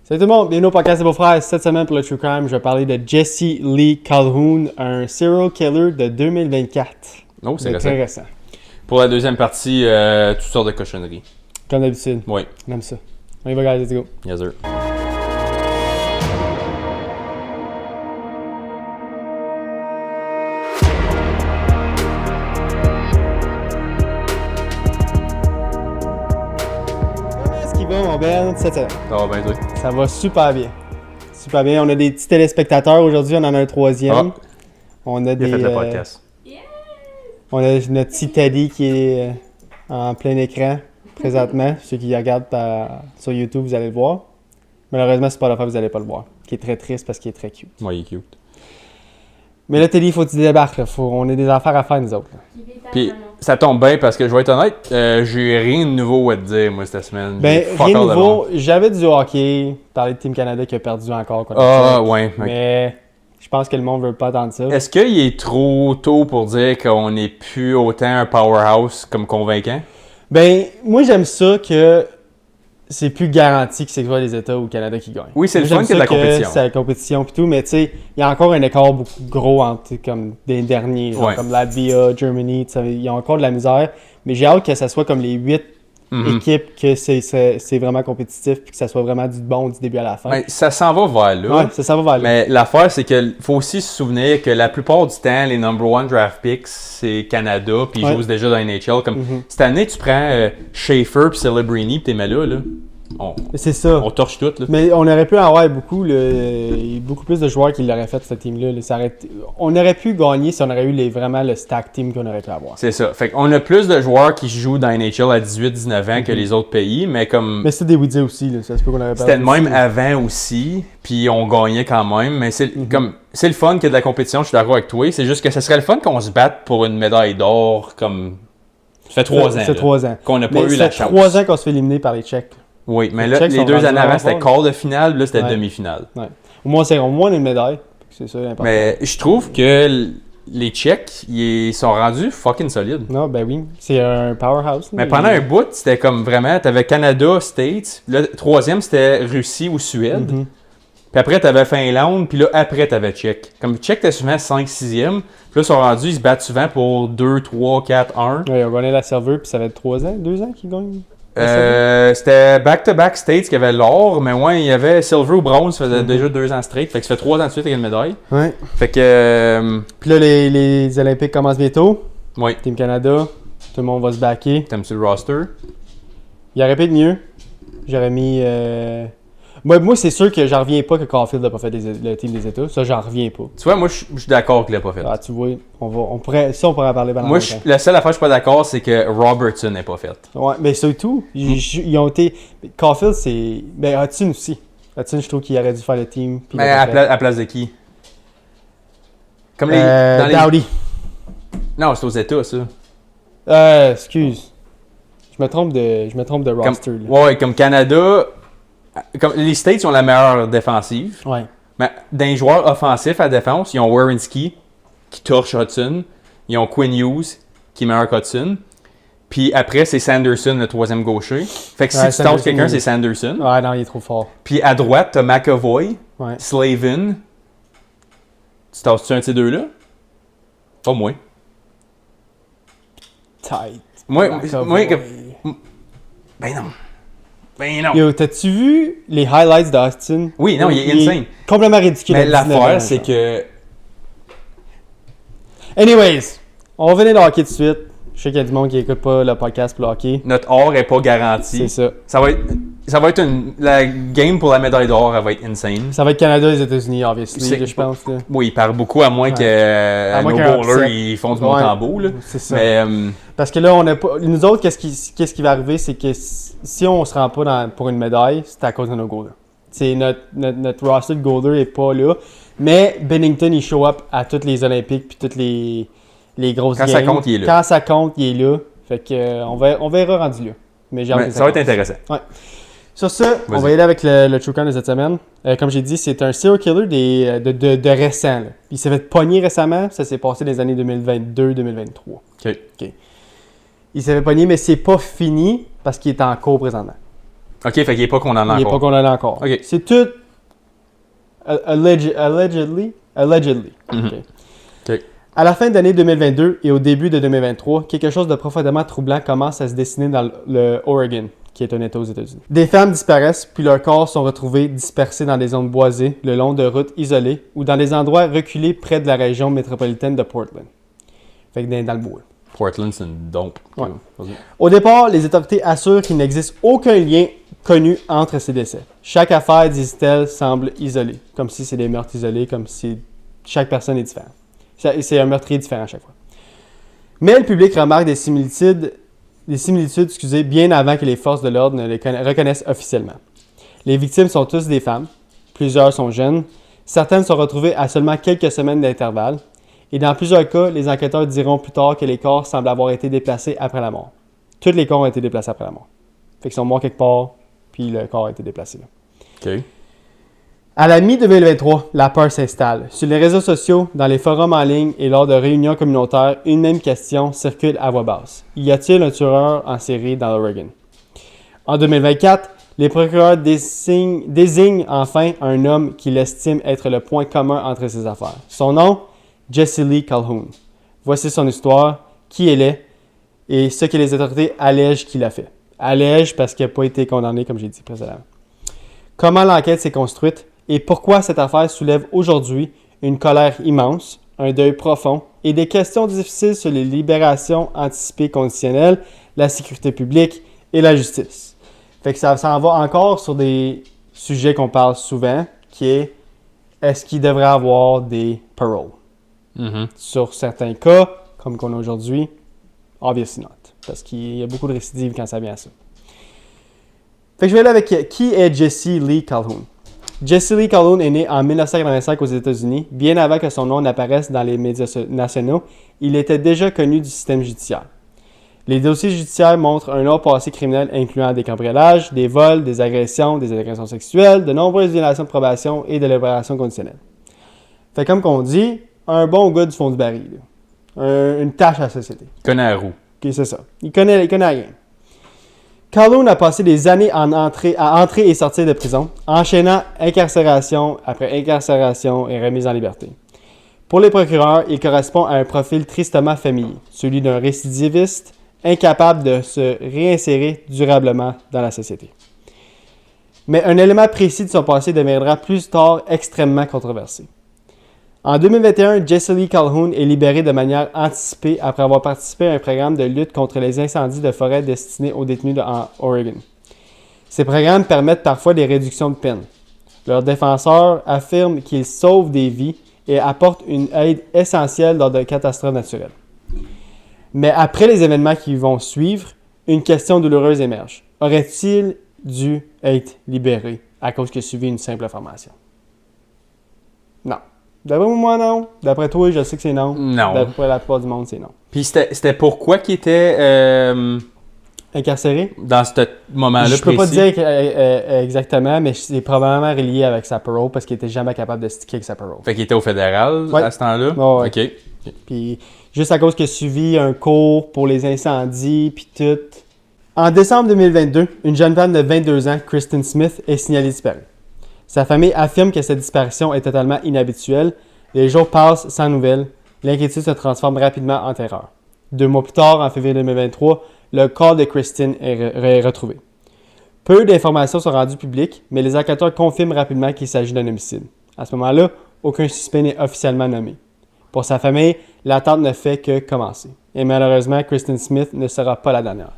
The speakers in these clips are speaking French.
Salut tout le monde, bienvenue au podcast des beaux-frères. Cette semaine pour le True Crime, je vais parler de Jesse Lee Calhoun, un serial killer de 2024. Oh, c'est très récent. Pour la deuxième partie, toutes sortes de cochonneries. Comme d'habitude. Oui. On aime ça. On y va, guys, let's go. Yes, sir. Comment est-ce qu'il va, mon Ben, cette semaine? Ça va bien, toi? Ça va super bien. Super bien. On a des petits téléspectateurs aujourd'hui, on en a un troisième. On a Il a fait des. le podcast. On a notre petit Teddy qui est en plein écran présentement. Ceux qui regardent sur YouTube, vous allez le voir. Malheureusement, c'est pas la fois vous allez pas le voir. Qui est très triste parce qu'il est très cute. Oui, il est cute. Mais là, Teddy, il faut que tu débarques. Là. On a des affaires à faire, nous autres. Là. Puis, ça tombe bien parce que je vais être honnête, j'ai rien de nouveau à te dire, moi, cette semaine. Ben, J'ai fuck rien de all de nouveau. long. J'avais du hockey, parler de Team Canada qui a perdu encore. contre Ah, le Tchèque. ouais. ok. Mais je pense que le monde veut pas attendre ça. Est-ce qu'il est trop tôt pour dire qu'on n'est plus autant un powerhouse comme convaincant? Ben, moi, j'aime ça que c'est plus garanti que c'est soit les États ou le Canada qui gagnent. Oui, c'est le Moi, fun j'aime qu'il y ait de ça la compétition. C'est la compétition pis tout, mais tu sais, il y a encore un écart beaucoup gros entre comme des derniers, genre Ouais. comme Latvia, Germany, tu sais, il y a encore de la misère. Mais j'ai hâte que ça soit comme les 8 Mhm. équipes, que c'est vraiment compétitif puis que ça soit vraiment du bon du début à la fin. Ben, ça s'en va vers là. Ouais, ça va vers là. Mais l'affaire, c'est qu'il faut aussi se souvenir que la plupart du temps, les number one draft picks, c'est Canada, puis ils Ouais. jouent déjà dans la NHL. Comme Mhm. cette année, tu prends Schaefer puis Celebrini, puis t'es mis là. C'est ça. On torche tout. Là. Mais on aurait pu avoir beaucoup plus de joueurs qui l'auraient fait, cette team-là. Là. On aurait pu gagner si on aurait eu vraiment le stack team qu'on aurait pu avoir. C'est ça. Fait qu'on a plus de joueurs qui jouent dans la NHL à 18-19 ans que les autres pays, mais comme Mais c'était des Ouidia aussi, là. Ça se peut qu'on aurait c'était le perdu même aussi. avant aussi, puis on gagnait quand même. Mais c'est comme c'est le fun qu'il y ait de la compétition, je suis d'accord avec toi. C'est juste que ce serait le fun qu'on se batte pour une médaille d'or comme. Ça fait 3 ans. Ça fait là, 3 ans. qu'on n'a pas Mais eu ça la fait chance. 3 ans qu'on se fait éliminer par les Tchèques. Oui, mais Les là, Tchèques les sont 2 rendus années avant, vraiment c'était forts, quart de finale, là, c'était Ouais. demi-finale. Ouais. Au moins, on a une médaille. C'est ça l'important. Mais je trouve que les Tchèques, ils sont rendus fucking solides. Non, ben oui. C'est un powerhouse. là. Mais pendant un bout, c'était comme vraiment, t'avais Canada, States, le troisième, c'était Russie ou Suède. Mhm. Puis après, t'avais Finlande, puis là, après, t'avais Tchèque. Comme Tchèque, t'es souvent 5-6e. Puis là, ils sont rendus, ils se battent souvent pour 2, 3, 4, 1. Ouais, ils ont gagné la serveur, puis ça fait 3 ans, 2 ans qu'ils gagnent. C'était back-to-back States qui avait l'or, mais ouais, il y avait Silver ou Bronze, ça faisait déjà 2 ans straight. Fait que ça fait 3 ans de suite avec une médaille. Ouais. Fait que, Puis là, les Olympiques commencent bientôt. ouais, Team Canada, tout le monde va se backer. t'aimes-tu le roster? Il aurait pu être mieux. J'aurais mis. Moi, c'est sûr que j'en reviens pas que Caulfield n'a pas fait le team des États. Ça, j'en reviens pas. Tu vois, moi, je suis d'accord qu'il l'a pas fait. Ah, tu vois, on pourrait en parler pendant Moi, longtemps. la seule affaire que je suis pas d'accord, c'est que Robertson n'est pas fait. Ouais, mais c'est tout. Ils ont été. Caulfield, c'est. Ben, Hudson aussi. Hudson, je trouve qu'il aurait dû faire le team. puis il Mais l'a à, pas fait. place de qui? Comme dans les... Dowdy. Non, c'est aux États, ça. Excuse. Je me trompe de roster. là. Ouais, comme Canada... Comme les States ont la meilleure défensive. Ouais. Mais dans les joueurs offensifs à défense, ils ont Werenski, qui torche Hudson. Ils ont Quinn Hughes, qui est meilleur qu'Hudson. Puis après, c'est Sanderson, le troisième gaucher. Fait que si Ouais, tu tasses quelqu'un, Sanderson, c'est Sanderson. Ouais, non, il est trop fort. Puis à droite, t'as McAvoy, Ouais. Slavin. Tu tasses-tu un de ces deux-là? Pas moi. Tight. Moi, McAvoy. Ben non. Ben non. Yo, t'as-tu vu les highlights d'Austin? Oui, non, il est insane. Complètement ridicule. Mais à 19 ans, l'affaire, c'est genre. que... Anyways, on va venir de hockey tout de suite. Je sais qu'il y a du monde qui écoute pas le podcast pour le hockey. Notre or est pas garanti. C'est ça. Ça va être la game pour la médaille d'or, elle va être insane. Ça va être Canada et les États-Unis, obviously, C'est- là, je pense. Là. Oui, il part beaucoup, à moins Ouais. que À moins nos qu'un bowlers upset. ils font du Ouais. Montembeau. Là. C'est ça. Mais Parce que là, on a pas. Nous autres, qu'est-ce qui va arriver, c'est que si on se rend pas pour une médaille, c'est à cause de nos goalers. C'est notre roster de goalers est pas là. Mais Bennington, il show up à toutes les Olympiques puis toutes les grosses Quand games. ça compte, il est là. Quand ça compte, il est là. Fait que on verra rendu là. Mais j'ai hâte que ça va être commence. intéressant. Sur ça, on Vas-y. va y aller avec le True Crime de cette semaine. Comme j'ai dit, c'est un serial killer de récent. Là. Il s'est fait pogner récemment. Ça s'est passé dans les années 2022-2023. OK. Il s'est fait pogner, mais c'est pas fini parce qu'il est en cours présentement. Ok, fait qu'il n'est pas condamné Il n'est pas encore. condamné encore. Ok. C'est tout allegedly. Mhm. Ok. Ok. À la fin de l'année 2022 et au début de 2023, quelque chose de profondément troublant commence à se dessiner dans le Oregon, qui est un État aux États-Unis. Des femmes disparaissent, puis leurs corps sont retrouvés dispersés dans des zones boisées, le long de routes isolées ou dans des endroits reculés près de la région métropolitaine de Portland. Fait que dans le bois. Portland, c'est une dompe. Ouais. Vas-y. Au départ, les autorités assurent qu'il n'existe aucun lien connu entre ces décès. Chaque affaire, disent-elles, semble isolée, comme si c'est des meurtres isolés, comme si chaque personne est différente. C'est un meurtrier différent à chaque fois. Mais le public remarque des similitudes bien avant que les forces de l'ordre ne les reconnaissent officiellement. Les victimes sont tous des femmes, plusieurs sont jeunes, certaines sont retrouvées à seulement quelques semaines d'intervalle, et dans plusieurs cas, les enquêteurs diront plus tard que les corps semblent avoir été déplacés après la mort. Tous les corps ont été déplacés après la mort. Fait qu'ils sont morts quelque part, puis le corps a été déplacé là. Ok. À la mi-2023, la peur s'installe. Sur les réseaux sociaux, dans les forums en ligne et lors de réunions communautaires, une même question circule à voix basse. Y a-t-il un tueur en série dans l'Oregon? En 2024, les procureurs désignent enfin un homme qu'ils estiment être le point commun entre ces affaires. Son nom, Jesse Lee Calhoun. Voici son histoire, qui elle est et ce que les autorités allègent qu'il a fait. Allègent parce qu'il n'a pas été condamné, comme j'ai dit précédemment. Comment l'enquête s'est construite et pourquoi cette affaire soulève aujourd'hui une colère immense, un deuil profond et des questions difficiles sur les libérations anticipées conditionnelles, la sécurité publique et la justice. Fait que ça s'en va encore sur des sujets qu'on parle souvent, qui est-ce qu'il devrait avoir des paroles? Mhm. Sur certains cas, comme qu'on a aujourd'hui, obviously not. Parce qu'il y a beaucoup de récidives quand ça vient à ça. Fait que je vais aller avec qui est Jesse Lee Calhoun. Jesse Lee Calhoun est né en 1985 aux États-Unis. Bien avant que son nom n'apparaisse dans les médias nationaux, il était déjà connu du système judiciaire. Les dossiers judiciaires montrent un long passé criminel incluant des cambriolages, des vols, des agressions sexuelles, de nombreuses violations de probation et de libération conditionnelle. Fait comme qu'on dit, un bon gars du fond du baril. Une tâche à la société. Il connaît la roue. Ok, c'est ça. Il connaît rien. Calhoun a passé des années à entrer et sortir de prison, enchaînant incarcération après incarcération et remise en liberté. Pour les procureurs, il correspond à un profil tristement familier, celui d'un récidiviste incapable de se réinsérer durablement dans la société. Mais un élément précis de son passé deviendra plus tard extrêmement controversé. En 2021, Jesse Lee Calhoun est libéré de manière anticipée après avoir participé à un programme de lutte contre les incendies de forêt destiné aux détenus en Oregon. Ces programmes permettent parfois des réductions de peine. Leurs défenseurs affirment qu'ils sauvent des vies et apportent une aide essentielle lors de catastrophes naturelles. Mais après les événements qui vont suivre, une question douloureuse émerge. Aurait-il dû être libéré à cause qu'il a suivi une simple formation? Non. D'après moi, non. D'après toi, je sais que c'est non. Non. D'après la plupart du monde, c'est non. Puis c'était pourquoi qu'il était Incarcéré? dans ce moment-là Je peux précis? pas te dire exactement, mais c'est probablement relié avec sa parole parce qu'il était jamais capable de sticker avec sa parole. Fait qu'il était au fédéral Ouais. à ce temps-là? Ouais. OK. Puis juste à cause qu'il a suivi un cours pour les incendies, puis tout. En décembre 2022, une jeune femme de 22 ans, Kristen Smith, est signalée disparue. Sa famille affirme que cette disparition est totalement inhabituelle. Les jours passent sans nouvelles. L'inquiétude se transforme rapidement en terreur. 2 mois plus tard, en février 2023, le corps de Kristen est retrouvé. Peu d'informations sont rendues publiques, mais les enquêteurs confirment rapidement qu'il s'agit d'un homicide. À ce moment-là, aucun suspect n'est officiellement nommé. Pour sa famille, l'attente ne fait que commencer. Et malheureusement, Kristen Smith ne sera pas la dernière.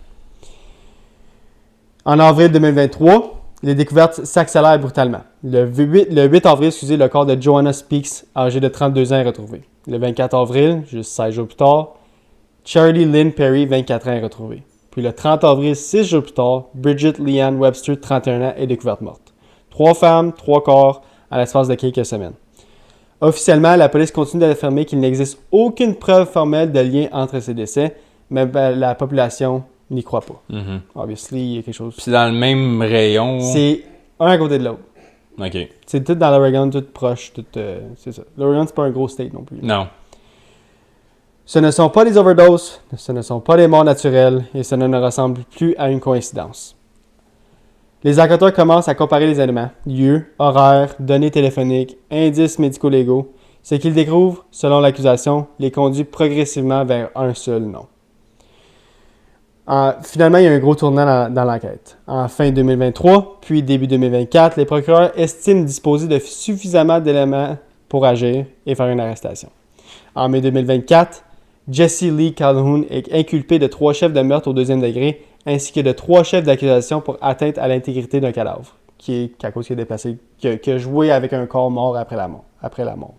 En avril 2023, les découvertes s'accélèrent brutalement. Le 8 avril, le corps de Joanna Speaks, âgée de 32 ans, est retrouvé. Le 24 avril, juste 16 jours plus tard, Charlie Lynn Perry, 24 ans, est retrouvée. Puis le 30 avril, 6 jours plus tard, Bridget Leanne Webster, 31 ans, est découverte morte. 3 femmes, 3 corps, à l'espace de quelques semaines. Officiellement, la police continue d'affirmer qu'il n'existe aucune preuve formelle de lien entre ces décès, mais la population n'y croit pas. Mhm. Obviously, il y a quelque chose. Puis c'est dans le même rayon. C'est un à côté de l'autre. OK. C'est tout dans l'Oregon, tout proche, tout. C'est ça. L'Oregon, c'est pas un gros state non plus. Non. Ce ne sont pas des overdoses, ce ne sont pas des morts naturelles et ce ne ressemble plus à une coïncidence. Les enquêteurs commencent à comparer les éléments, lieux, horaires, données téléphoniques, indices médico-légaux. Ce qu'ils découvrent, selon l'accusation, les conduit progressivement vers un seul nom. Finalement, il y a un gros tournant dans l'enquête. En fin 2023, puis début 2024, les procureurs estiment disposer de suffisamment d'éléments pour agir et faire une arrestation. En mai 2024, Jesse Lee Calhoun est inculpé de 3 chefs de meurtre au 2e degré ainsi que de 3 chefs d'accusation pour atteinte à l'intégrité d'un cadavre, qu'à cause qu'il a déplacé, qui a joué avec un corps mort après la mort.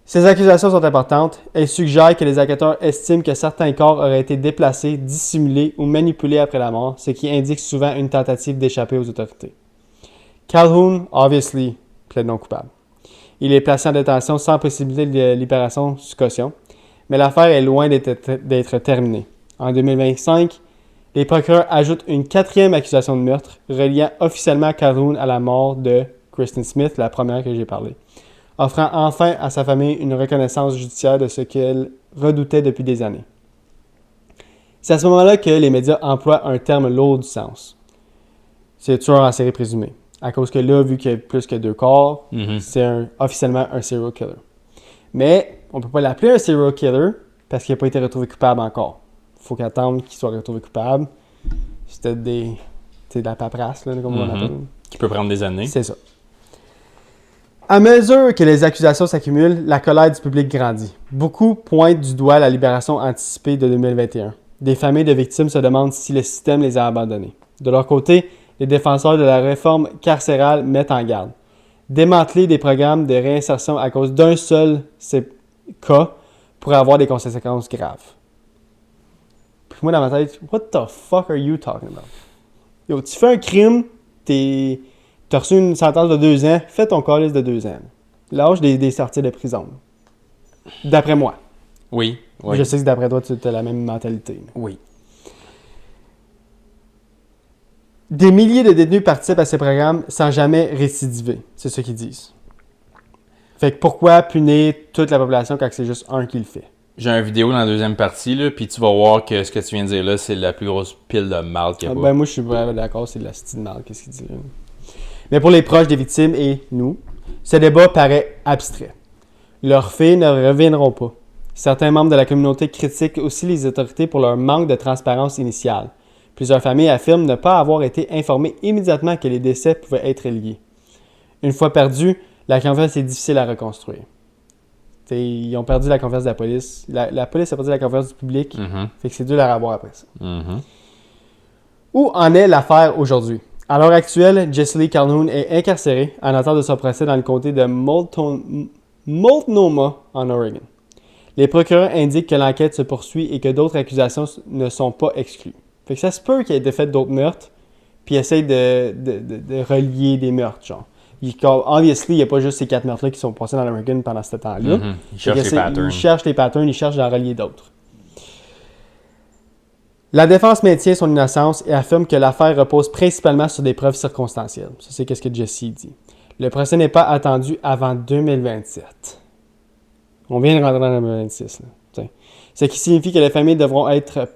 Ces accusations sont importantes. Elles suggèrent que les enquêteurs estiment que certains corps auraient été déplacés, dissimulés ou manipulés après la mort, ce qui indique souvent une tentative d'échapper aux autorités. Calhoun, obviously, plaide non coupable. Il est placé en détention sans possibilité de libération sous caution, mais l'affaire est loin d'être terminée. En 2025, les procureurs ajoutent une 4e accusation de meurtre, reliant officiellement Calhoun à la mort de Kristen Smith, la première que j'ai parlé, offrant enfin à sa famille une reconnaissance judiciaire de ce qu'elle redoutait depuis des années. C'est à ce moment-là que les médias emploient un terme lourd du sens. C'est tueur en série présumé. À cause que là, vu qu'il y a plus que 2 corps, c'est officiellement un serial killer. Mais on ne peut pas l'appeler un serial killer parce qu'il n'a pas été retrouvé coupable encore. Il faut qu'attendre qu'il soit retrouvé coupable. C'était de la paperasse, là, comme on l'appelle. Qui peut prendre des années. C'est ça. À mesure que les accusations s'accumulent, la colère du public grandit. Beaucoup pointent du doigt la libération anticipée de 2021. Des familles de victimes se demandent si le système les a abandonnés. De leur côté, les défenseurs de la réforme carcérale mettent en garde. Démanteler des programmes de réinsertion à cause d'un seul cas pourrait avoir des conséquences graves. Puis moi, dans ma tête, what the fuck are you talking about? Yo, tu fais un crime, t'as reçu une sentence de 2 ans, fais ton calice de 2 ans. L'âge des sorties de prison. D'après moi. Oui. Je sais que d'après toi, tu as la même mentalité. Oui. Des milliers de détenus participent à ces programmes sans jamais récidiver. C'est ce qu'ils disent. Fait que pourquoi punir toute la population quand c'est juste un qui le fait? J'ai une vidéo dans la 2e partie, là, puis tu vas voir que ce que tu viens de dire là, c'est la plus grosse pile de marde qu'il y a pas. Ben moi, je suis vraiment d'accord, c'est de la style marde, qu'est-ce qu'il dit là. Mais pour les proches des victimes et nous, ce débat paraît abstrait. Leurs faits ne reviendront pas. Certains membres de la communauté critiquent aussi les autorités pour leur manque de transparence initiale. Plusieurs familles affirment ne pas avoir été informées immédiatement que les décès pouvaient être liés. Une fois perdu, la confiance est difficile à reconstruire. Ils ont perdu la confiance de la police. La police a perdu la confiance du public. Fait que c'est dur à avoir après ça. Où en est l'affaire aujourd'hui? À l'heure actuelle, Jesse Lee Calhoun est incarcéré en attente de son procès dans le comté de Multnomah, en Oregon. Les procureurs indiquent que l'enquête se poursuit et que d'autres accusations ne sont pas exclues. Fait que ça se peut qu'il ait fait d'autres meurtres, puis il essaye de relier des meurtres, genre. Obviously, il n'y a pas juste ces 4 meurtres-là qui sont passés dans l'Oregon pendant ce temps-là. Il cherche les patterns. Il cherche les patterns, il cherche d'en relier d'autres. La défense maintient son innocence et affirme que l'affaire repose principalement sur des preuves circonstancielles. Ça, c'est ce que Jesse dit. Le procès n'est pas attendu avant 2027. On vient de rentrer dans 2026. Là. Ce qui signifie que les familles devront être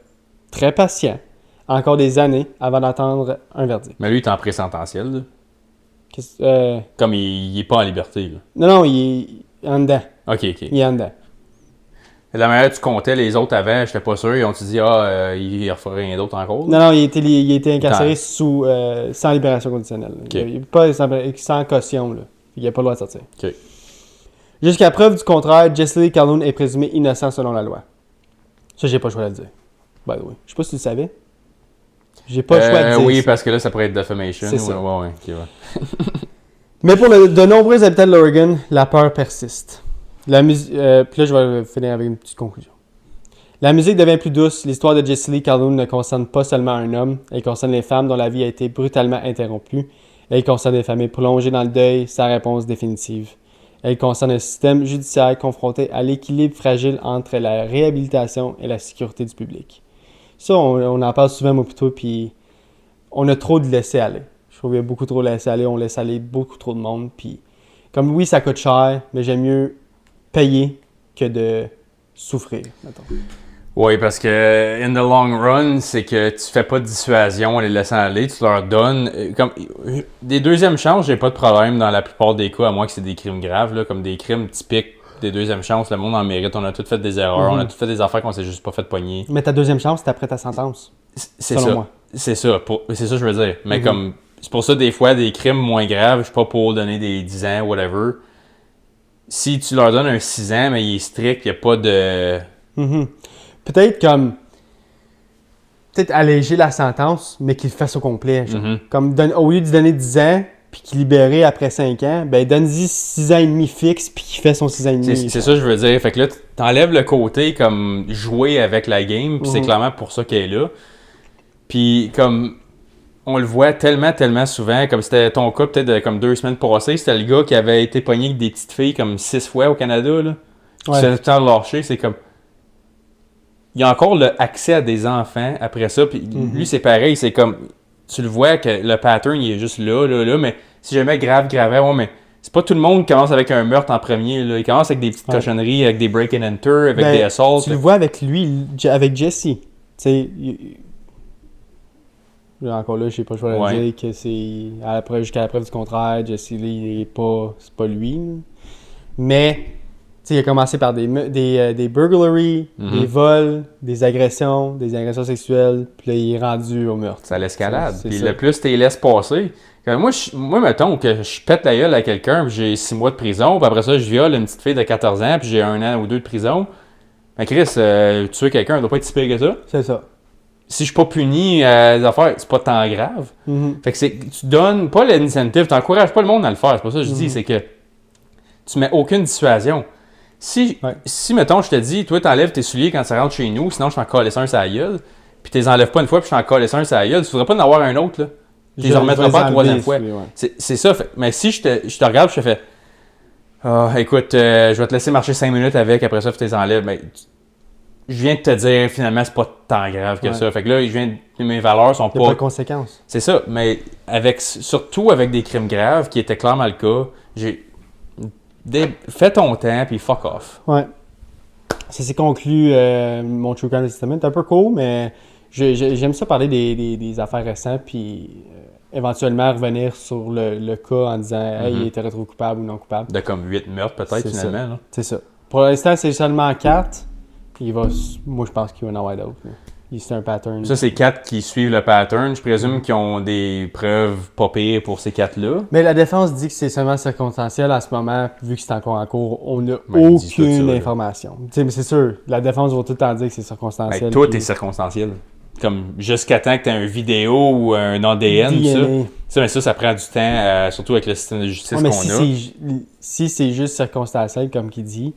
très patients encore des années avant d'entendre un verdict. Mais lui, il est en pré-sententiel. Là. Comme il n'est pas en liberté. Là. Non, il est en dedans. OK. Il est en dedans. De la manière que tu comptais les autres avant, j'étais pas sûr. Ils ont-tu dit, il ne referait rien d'autre encore? Non, il a été incarcéré sans libération conditionnelle. Okay. Il n'est pas sans caution. Là. Il n'a pas le droit de sortir. Okay. Jusqu'à preuve du contraire, Jesse Lee Calhoun est présumé innocent selon la loi. Ça, j'ai pas le choix de le dire. By the way. Je sais pas si tu le savais. J'ai pas le choix de dire. Oui, parce que là, ça pourrait être defamation. C'est ça. Ouais. Mais pour de nombreux habitants de l'Oregon, la peur persiste. Puis là, je vais finir avec une petite conclusion. La musique devient plus douce. L'histoire de Jesse Lee Calhoun ne concerne pas seulement un homme. Elle concerne les femmes dont la vie a été brutalement interrompue. Elle concerne des familles plongées dans le deuil sans réponse définitive. Elle concerne un système judiciaire confronté à l'équilibre fragile entre la réhabilitation et la sécurité du public. Ça, on en parle souvent, moi, plutôt, puis on a trop de laisser-aller. Je trouve qu'il y a beaucoup trop de laisser-aller. On laisse aller beaucoup trop de monde. Puis, comme oui, ça coûte cher, mais j'aime mieux payer que de souffrir, mettons. Oui, parce que in the long run, c'est que tu fais pas de dissuasion en les laissant aller, tu leur donnes. Comme des deuxièmes chances, j'ai pas de problème dans la plupart des cas, à moins que c'est des crimes graves, là, comme des crimes typiques des deuxièmes chances. Le monde en mérite, on a tous fait des erreurs, on a tous fait des affaires qu'on s'est juste pas fait pogner. Mais ta deuxième chance, c'est après ta sentence. C'est selon ça. moi. C'est ça. C'est ça que je veux dire. Mais comme. C'est pour ça, des fois, des crimes moins graves, je suis pas pour donner des 10 ans, whatever. Si tu leur donnes un 6 ans, mais il est strict, il n'y a pas de. Peut-être comme. Peut-être alléger la sentence, mais qu'il le fasse au complet. Genre. Comme au lieu de donner 10 ans, puis qu'il libérer après 5 ans, ben donne-y 6 ans et demi fixe, puis qu'il fait son 6 ans et demi. C'est ça que je veux dire. Fait que là, t'enlèves le côté comme jouer avec la game, puis c'est clairement pour ça qu'elle est là. Puis comme. On le voit tellement souvent, comme c'était ton cas peut-être comme 2 semaines passées, c'était le gars qui avait été pogné avec des petites filles comme 6 fois au Canada, là. Qui se fait tout le temps lâcher, c'est comme... Il y a encore le accès à des enfants après ça, puis lui c'est pareil, c'est comme... Tu le vois que le pattern il est juste là, mais si jamais grave, ouais, mais c'est pas tout le monde qui commence avec un meurtre en premier, là. Il commence avec des petites cochonneries, avec des break and enter, avec des assaults. Tu le vois avec lui, avec Jesse. Tu sais... Encore là, je sais pas, je vais le dire que c'est jusqu'à la preuve du contraire, Jesse Lee, c'est pas lui. Là. Mais, il a commencé par des burglaries, des vols, des agressions sexuelles, puis là, il est rendu au meurtre. Ça l'escalade. Puis le plus tu laisses passer. Moi, mettons que je pète la gueule à quelqu'un, puis j'ai 6 mois de prison, puis après ça, je viole une petite fille de 14 ans, puis j'ai 1 an ou 2 de prison. Mais Chris, tuer quelqu'un, ça doit pas être si pire que ça. C'est ça. Si je suis pas puni à des affaires, c'est pas tant grave. Fait que tu donnes pas l'incentive, tu n'encourages pas le monde à le faire. C'est pas ça que je dis, c'est que tu mets aucune dissuasion. Si mettons, je te dis, toi, t'enlèves tes souliers quand tu rentres chez nous, sinon je t'en calisse un sur la gueule, puis tu les enlèves pas une fois, puis je t'en calisse un sur la gueule, tu voudrais pas en avoir un autre, là. Tu les remettras pas la troisième fois. C'est ça. Fait, mais si je te regarde, je te fais, écoute, je vais te laisser marcher 5 minutes avec, après ça, tu les enlèves. Mais je viens de te dire, finalement, c'est pas tant grave que ça. Fait que là, mes valeurs sont pas... Il y a pas de conséquences. C'est ça, mais surtout avec des crimes graves, qui étaient clairement le cas, fais ton temps, puis fuck off. Ouais. Ça s'est conclu, mon True Crime Testament. C'est un peu court, mais j'aime ça parler des affaires récentes, puis éventuellement revenir sur le cas en disant, hey, il était retrouvé coupable ou non coupable. De comme 8 meurtres, peut-être, finalement. C'est ça. Pour l'instant, c'est seulement 4. Moi, je pense qu'il va y en avoir d'autres. C'est un pattern. Ça, c'est 4 qui suivent le pattern. Je présume qu'ils ont des preuves pas pires pour ces 4-là. Mais la défense dit que c'est seulement circonstanciel en ce moment, vu que c'est encore en cours. On n'a aucune information. Mais c'est sûr, la défense va tout le temps dire que c'est circonstanciel. Tout est circonstanciel. Comme jusqu'à temps que tu aies une vidéo ou un ADN, ça. Mais ça prend du temps, surtout avec le système de justice qu'on a. Si c'est juste circonstanciel, comme qu'il dit,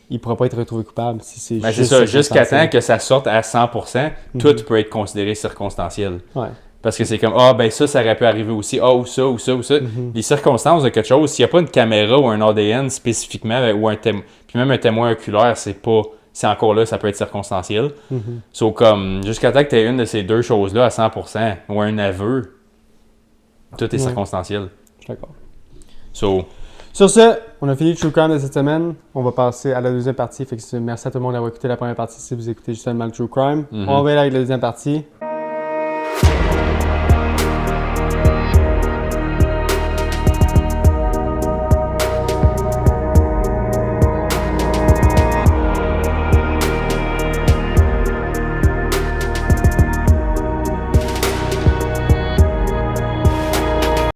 il ne pourra pas être retrouvé coupable. Si c'est ça, jusqu'à temps que ça sorte à 100%, tout peut être considéré circonstanciel. Ouais. Parce que c'est comme, ça aurait pu arriver aussi, ou ça. Les circonstances de quelque chose, s'il n'y a pas une caméra ou un ADN spécifiquement, ou puis même un témoin oculaire, c'est encore là, ça peut être circonstanciel. Comme, jusqu'à temps que tu aies une de ces deux choses-là à 100%, ou un aveu, tout est circonstanciel. Je suis d'accord. Sur ce, on a fini le True Crime de cette semaine. On va passer à la deuxième partie. Fait que merci à tout le monde d'avoir écouté la première partie si vous écoutez justement le True Crime. On va aller avec la deuxième partie.